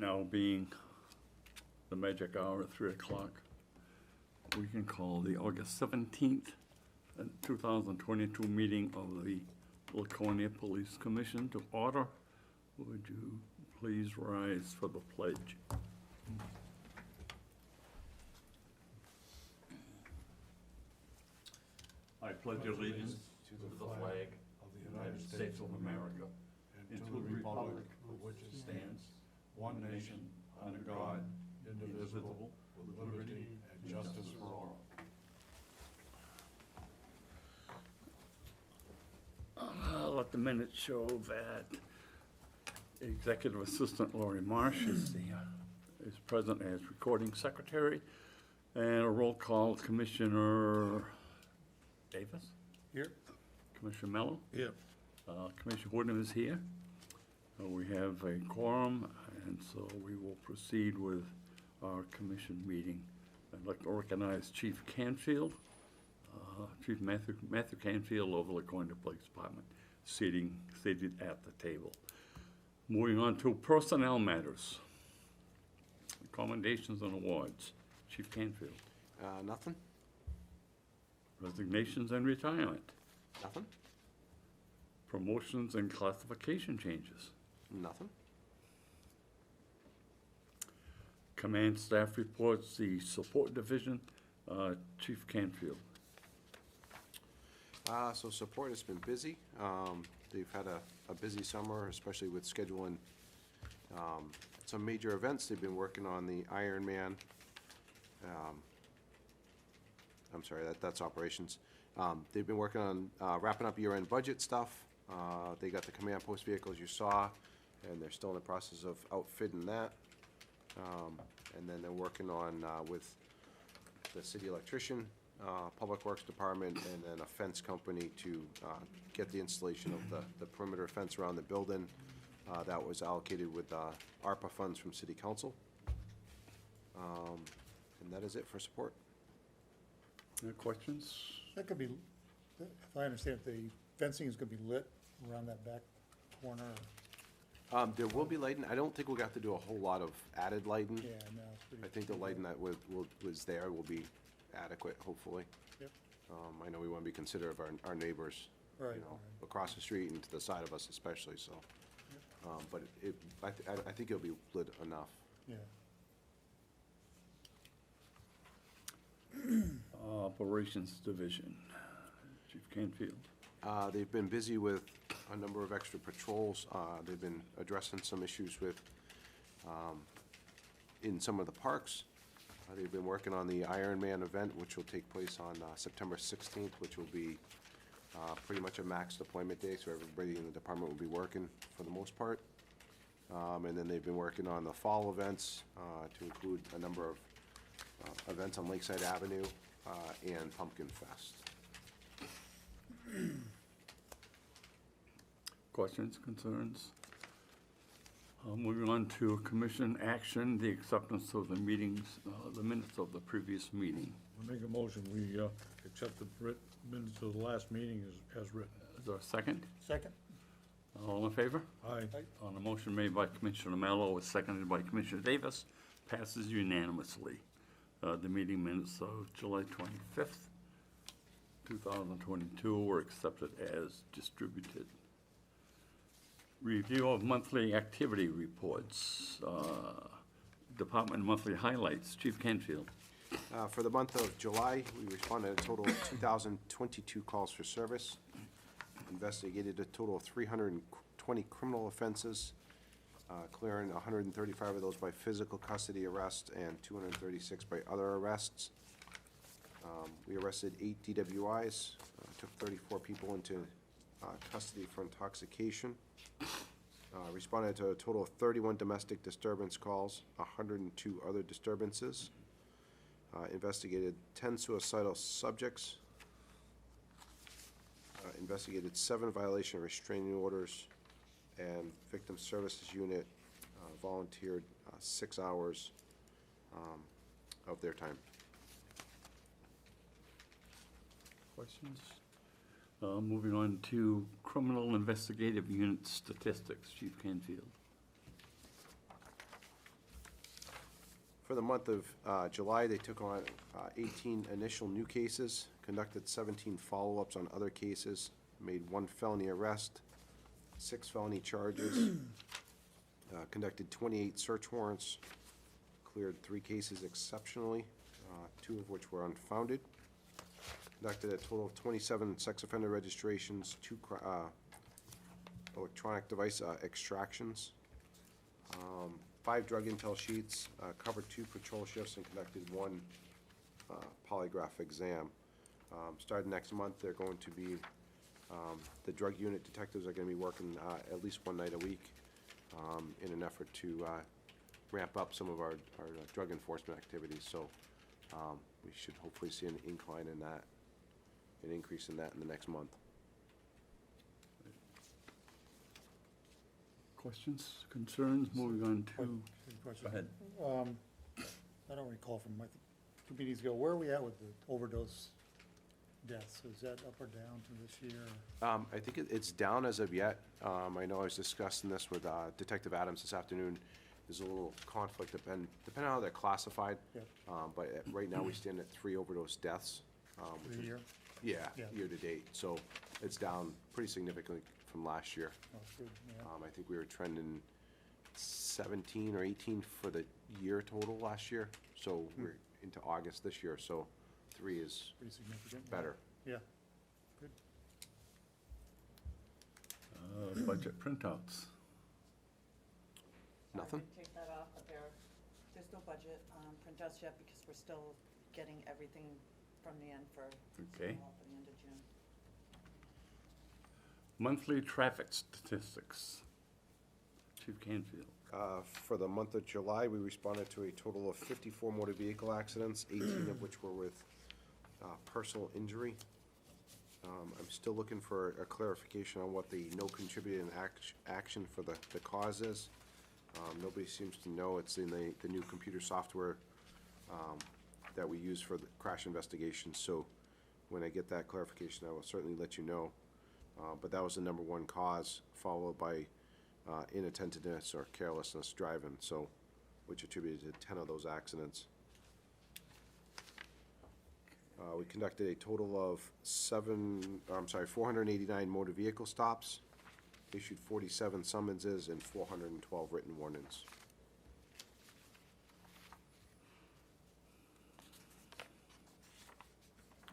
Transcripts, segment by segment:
now being the magic hour at 3 o'clock, we can call the August 17th, 2022 meeting of the Laconia Police Commission to order. Would you please rise for the pledge? I pledge allegiance to the flag of the United States of America and to the republic for which it stands, one nation, under God, indivisible, with liberty and justice for all. Let the minutes show that Executive Assistant Laurie Marsh is present as recording secretary, and a roll call, Commissioner Davis? Here. Commissioner Mello? Here. Commissioner Woodham is here. We have a quorum, and so we will proceed with our commission meeting. I'd like to recognize Chief Canfield, Chief Matthew Canfield of the Laconia Police Department, seated at the table. Moving on to personnel matters. Commendations and awards. Chief Canfield. Nothing. Resignations and retirement. Nothing. Promotions and classification changes. Nothing. Command staff reports, the support division, Chief Canfield. So support has been busy. They've had a busy summer, especially with scheduling some major events. They've been working on the Ironman. I'm sorry, that's operations. They've been working on wrapping up year-end budget stuff. They got the command post vehicles you saw, and they're still in the process of outfitting that. And then they're working on with the city electrician, Public Works Department, and then a fence company to get the installation of the perimeter fence around the building. That was allocated with ARPA funds from City Council. And that is it for support. Any questions? That could be, if I understand, the fencing is going to be lit around that back corner. There will be lighting. I don't think we'll have to do a whole lot of added lighting. Yeah, no, it's pretty. I think the lighting that was there will be adequate, hopefully. Yep. I know we want to be considerate of our neighbors, Right, you know, right. across the street and to the side of us especially, so. Yep. But I think it'll be lit enough. Yeah. Operations division, Chief Canfield. They've been busy with a number of extra patrols. They've been addressing some issues with, in some of the parks. They've been working on the Ironman event, which will take place on September 16th, which will be pretty much a max deployment day, so everybody in the department will be working for the most part. And then they've been working on the fall events to include a number of events on Lakeside Avenue and Pumpkin Fest. Questions, concerns? Moving on to commission action, the acceptance of the meetings, the minutes of the previous meeting. I make a motion, we accept the minutes of the last meeting as written. Is there a second? Second? All in favor? Aye. On the motion made by Commissioner Mello, was seconded by Commissioner Davis, passes unanimously. The meeting minutes of July 25th, 2022 were accepted as distributed. Review of monthly activity reports, department monthly highlights. Chief Canfield. For the month of July, we responded to a total of 2,022 calls for service, investigated a total of 320 criminal offenses, clearing 135 of those by physical custody arrest and 236 by other arrests. We arrested 8 DWIs, took 34 people into custody for intoxication. Responded to a total of 31 domestic disturbance calls, 102 other disturbances. Investigated 10 suicidal subjects. Investigated 7 violation of restraining orders, and Victim Services Unit volunteered 6 hours of their time. Questions? Moving on to criminal investigative unit statistics, Chief Canfield. For the month of July, they took on 18 initial new cases, conducted 17 follow-ups on other cases, made 1 felony arrest, 6 felony charges, conducted 28 search warrants, cleared 3 cases exceptionally, 2 of which were unfounded, conducted a total of 27 sex offender registrations, 2 electronic device extractions, 5 drug intel sheets, covered 2 patrol shifts, and conducted 1 polygraph exam. Starting next month, they're going to be, the drug unit detectives are going to be working at least 1 night a week in an effort to ramp up some of our drug enforcement activities. So we should hopefully see an incline in that, an increase in that in the next month. Questions, concerns? Moving on to, Good question. go ahead. I don't recall from, I think, 2 meetings ago, where are we at with the overdose deaths? Is that up or down from this year? I think it's down as of yet. I know I was discussing this with Detective Adams this afternoon. There's a little conflict depending on how they're classified. Yep. But right now, we stand at 3 overdose deaths. For the year? Yeah, Yeah. year to date. So it's down pretty significantly from last year. Oh, that's good, yeah. I think we were trending 17 or 18 for the year total last year. So we're into August this year, so 3 is Pretty significant. better. Yeah, good. Budget printouts. Nothing? I can take that off, but there's no budget printouts yet because we're still getting everything from the end for Okay. for the end of June. Monthly traffic statistics. Chief Canfield. For the month of July, we responded to a total of 54 motor vehicle accidents, 18 of which were with personal injury. I'm still looking for a clarification on what the no contributed action for the cause is. Nobody seems to know. It's in the new computer software that we use for the crash investigations. So when I get that clarification, I will certainly let you know. But that was the number 1 cause, followed by inattentiveness or carelessness driving, so, which attributed to 10 of those accidents. We conducted a total of 489 motor vehicle stops, issued 47 summonses and 412 written warnings.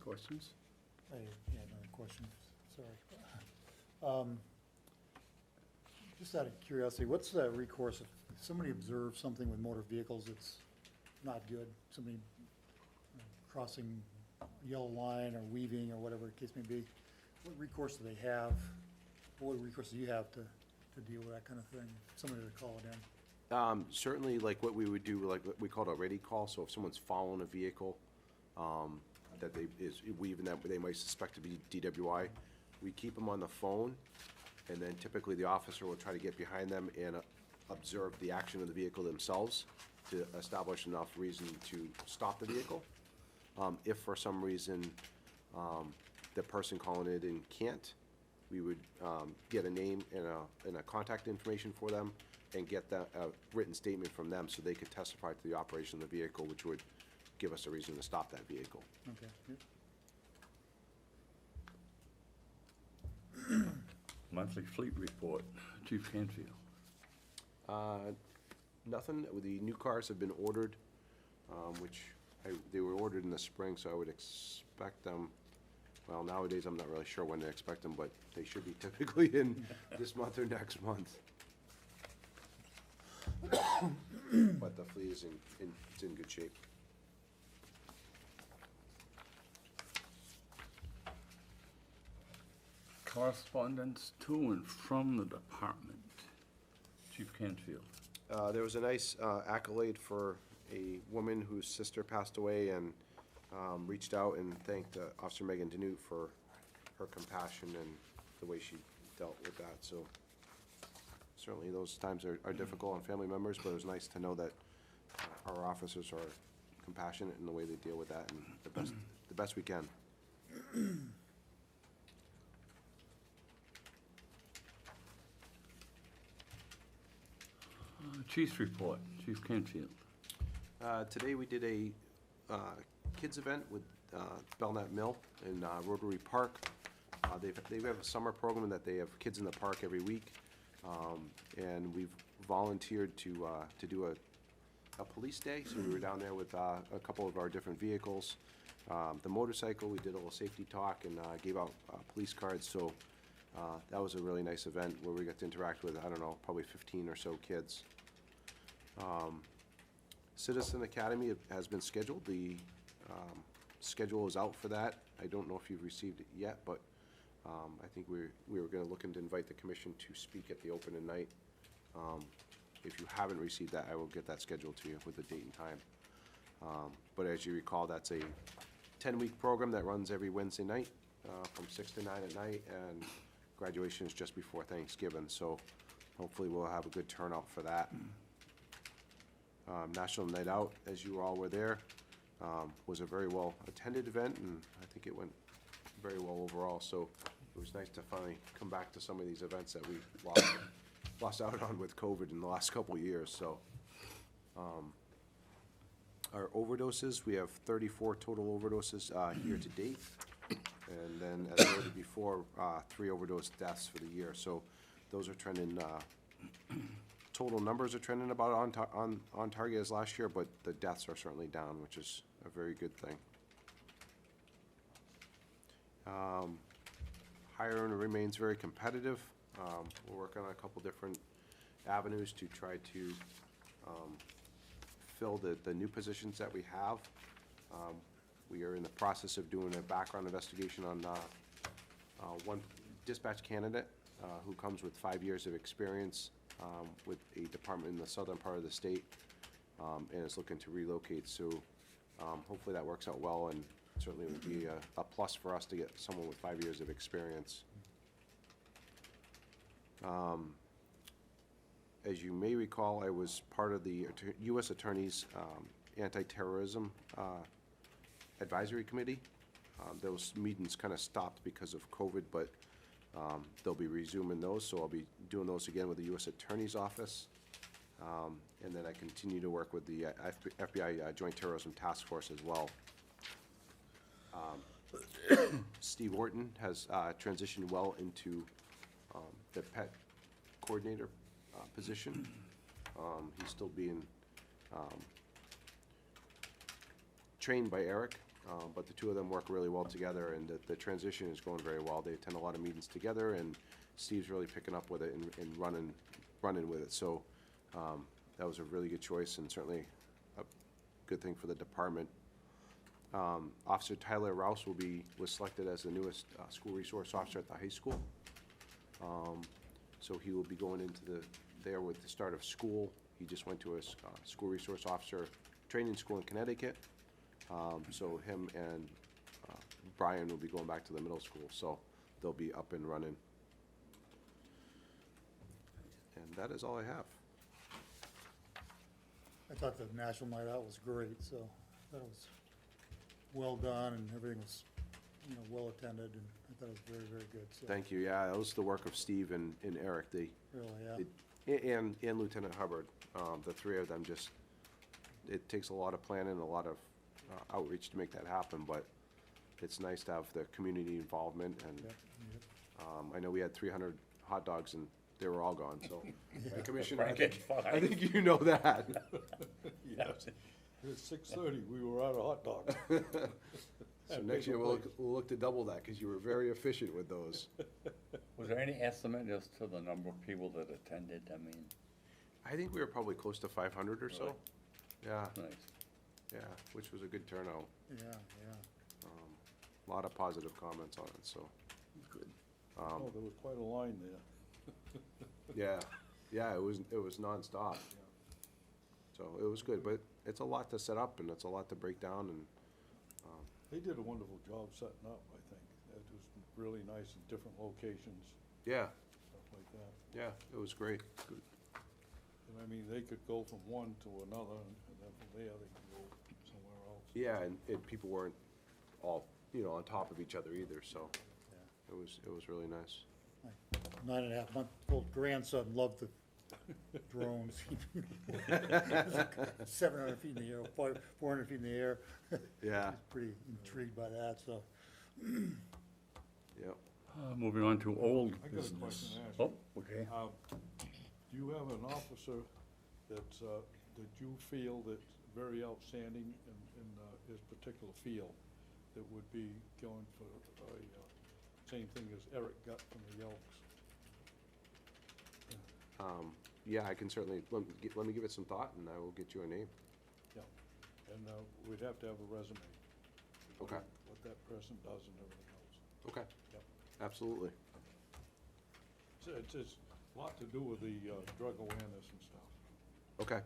Questions? I had another question, sorry. Just out of curiosity, what's the recourse if somebody observes something with motor vehicles that's not good? Somebody crossing yellow line or weaving or whatever the case may be, what recourse do they have? What recourse do you have to deal with that kind of thing? Somebody to call it in? Certainly, like what we would do, like what we call a ready call, so if someone's following a vehicle, that is weaving that they might suspect to be DWI, we keep them on the phone, and then typically the officer will try to get behind them and observe the action of the vehicle themselves to establish enough reason to stop the vehicle. If for some reason the person calling it in can't, we would get a name and a contact information for them and get a written statement from them so they could testify to the operation of the vehicle, which would give us a reason to stop that vehicle. Okay, yep. Monthly fleet report. Chief Canfield. Nothing. The new cars have been ordered, which they were ordered in the spring, so I would expect them, well, nowadays I'm not really sure when to expect them, but they should be typically in this month or next month. But the fleet is it's in good shape. Correspondence to and from the department. Chief Canfield. There was a nice accolade for a woman whose sister passed away and reached out and thanked Officer Megan Danute for her compassion and the way she dealt with that. So certainly those times are difficult on family members, but it was nice to know that our officers are compassionate in the way they deal with that and the best we can. Chief's report. Chief Canfield. Today we did a kids event with Belknap Mill in Rotary Park. They have a summer program that they have kids in the park every week. And we've volunteered to do a police day, so we were down there with a couple of our different vehicles. The motorcycle, we did a little safety talk and gave out police cards, so that was a really nice event where we got to interact with, I don't know, probably 15 or so kids. Citizen Academy has been scheduled. The schedule is out for that. I don't know if you've received it yet, but I think we were going to look into invite the commission to speak at the opening night. If you haven't received that, I will get that scheduled to you with the date and time. But as you recall, that's a 10-week program that runs every Wednesday night from 6 to 9 at night, and graduation is just before Thanksgiving, so hopefully we'll have a good turnout for that. National Night Out, as you all were there, was a very well-attended event, and I think it went very well overall, so it was nice to finally come back to some of these events that we lost out on with COVID in the last couple of years, so. Our overdoses, we have 34 total overdoses year to date, and then, as I noted before, 3 overdose deaths for the year, so those are trending, total numbers are trending about on target as last year, but the deaths are certainly down, which is a very good thing. Hiring remains very competitive. We're working on a couple different avenues to try to fill the new positions that we have. We are in the process of doing a background investigation on one dispatch candidate who comes with 5 years of experience with a department in the southern part of the state, and is looking to relocate. So hopefully that works out well, and certainly would be a plus for us to get someone with 5 years of experience. As you may recall, I was part of the U.S. Attorney's Anti-Terrorism Advisory Committee. Those meetings kind of stopped because of COVID, but they'll be resuming those, so I'll be doing those again with the U.S. Attorney's Office. And then I continue to work with the FBI Joint Terrorism Task Force as well. Steve Orton has transitioned well into the pet coordinator position. He's still being trained by Eric, but the two of them work really well together, and the transition is going very well. They attend a lot of meetings together, and Steve's really picking up with it and running with it. So that was a really good choice, and certainly a good thing for the department. Officer Tyler Rouse was selected as the newest school resource officer at the high school. So he will be going into there with the start of school. He just went to a school resource officer training school in Connecticut. So him and Brian will be going back to the middle school, so they'll be up and running. And that is all I have. I thought the National Night Out was great, so that was well done, and everything was, well attended, and I thought it was very, very good, so. Thank you. Yeah, that was the work of Steve and Eric. Really, yeah. And Lieutenant Hubbard. The three of them it takes a lot of planning, a lot of outreach to make that happen, but it's nice to have the community involvement, and Yep, yep. I know we had 300 hot dogs and they were all gone, so. Yeah. Commissioner, I Frankenstein. think you know that. Yes. At 6:30, we were out of hot dogs. So next year, we'll look to double that, because you were very efficient with those. Was there any estimate as to the number of people that attended? I mean, I think we were probably close to 500 or so. Really? Yeah, nice. yeah, which was a good turnout. Yeah, yeah. A lot of positive comments on it, so. Good. Oh, there was quite a line there. Yeah, it was nonstop. So it was good, but it's a lot to set up, and it's a lot to break down, and, They did a wonderful job setting up, I think. It was really nice in different locations, yeah, stuff like that. yeah, it was great. Good. And I mean, they could go from one to another, and then from there, they could go somewhere else. Yeah, and people weren't all, on top of each other either, so Yeah. it was really nice. My 9.5-month-old grandson loved the drones. 700 feet in the air, 400 feet in the air. Yeah, Pretty intrigued by that, so. yep. Moving on to old I got a business. question to ask Oh, okay. Do you have an officer that's, that you feel that's very outstanding in his particular field that would be going for same thing as Eric got from the Elks? Yeah, I can certainly, let me give it some thought, and I will get you a name. Yeah, and we'd have to have a resume. Okay. What that person does and everything else. Okay. Yep. Absolutely. It's a lot to do with the drug awareness and stuff. Okay.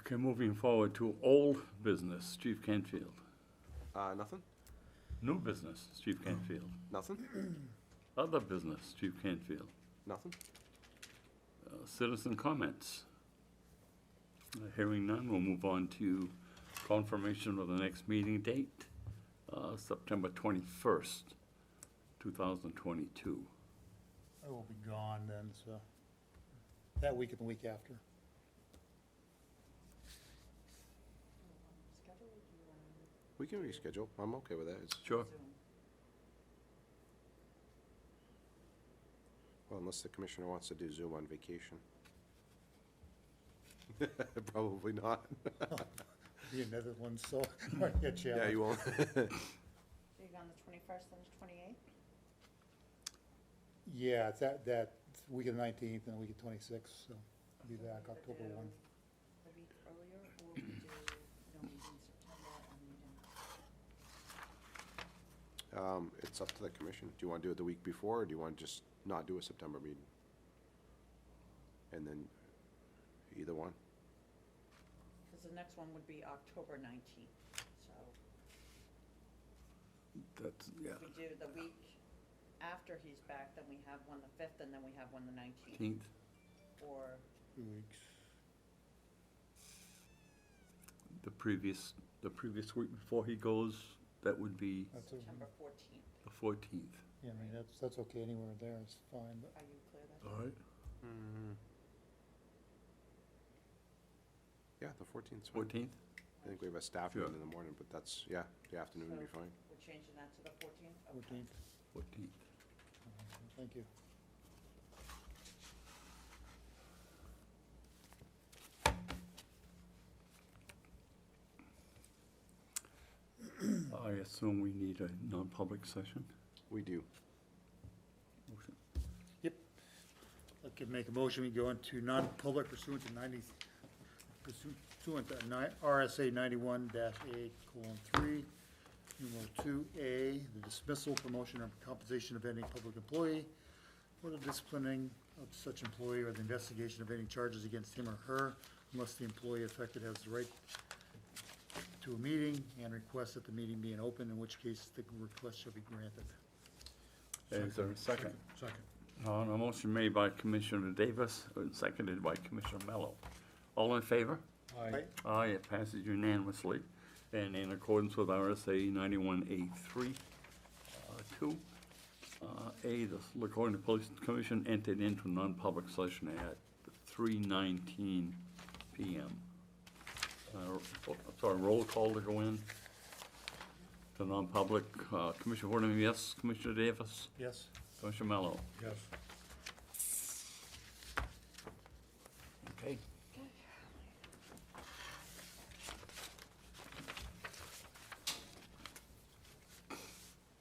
Okay, moving forward to old business, Chief Canfield. Nothing? New business, Chief Canfield. Nothing? Other business, Chief Canfield. Nothing? Citizen comments. Hearing none, we'll move on to confirmation of the next meeting date, September 21st, 2022. I will be gone then, so, that week and the week after. Schedule, do you want We can reschedule. I'm okay with that. It's, Sure. Zoom? well, unless the commissioner wants to do Zoom on vacation. Probably not. Be in Netherlands, so, might get challenged. Yeah, you won't. So you're on the 21st and the 28th? Yeah, it's that week of the 19th and the week of 26th, so I'll be So back we could October do 1. A week earlier, or we do, no meeting in September and meeting. It's up to the commission. Do you want to do it the week before, or do you want to just not do a September meeting? And then either one? Because the next one would be October 19th, so That's, yeah, if we do the week after he's back, then we have one the 5th, and then we have one the 19th, 18th. or 2 weeks. The previous week before he goes, that would be That's September 14th. the 14th. Yeah, I mean, that's okay anywhere there, it's fine, but Are you clear that? All right. Yeah, the 14th. 's fine. 14th? I think we have a staff Sure. meeting in the morning, but that's, yeah, the afternoon would be So- fine. We're changing that to the 14th? Okay. 14th. 14th. Thank you. I assume we need a non-public session? We do. Motion. I could make a motion, we go into non-public pursuant to RSA 91-A:3, numeral 2A, the dismissal, promotion, or compensation of any public employee, or the disciplining of such employee, or the investigation of any charges against him or her, unless the employee affected has the right to a meeting and requests that the meeting be open, in which case the request shall be granted. Is there a second? Second. A motion made by Commissioner Davis and seconded by Commissioner Mello. All in favor? Aye. Aye, it passes unanimously. And in accordance with RSA 91A:3, 2, A, the Livonia Police Commission entered into non-public session at 3:19 PM. Sorry, roll call to go in to non-public. Commissioner Horton, yes. Commissioner Davis? Yes? Commissioner Mello? Yes.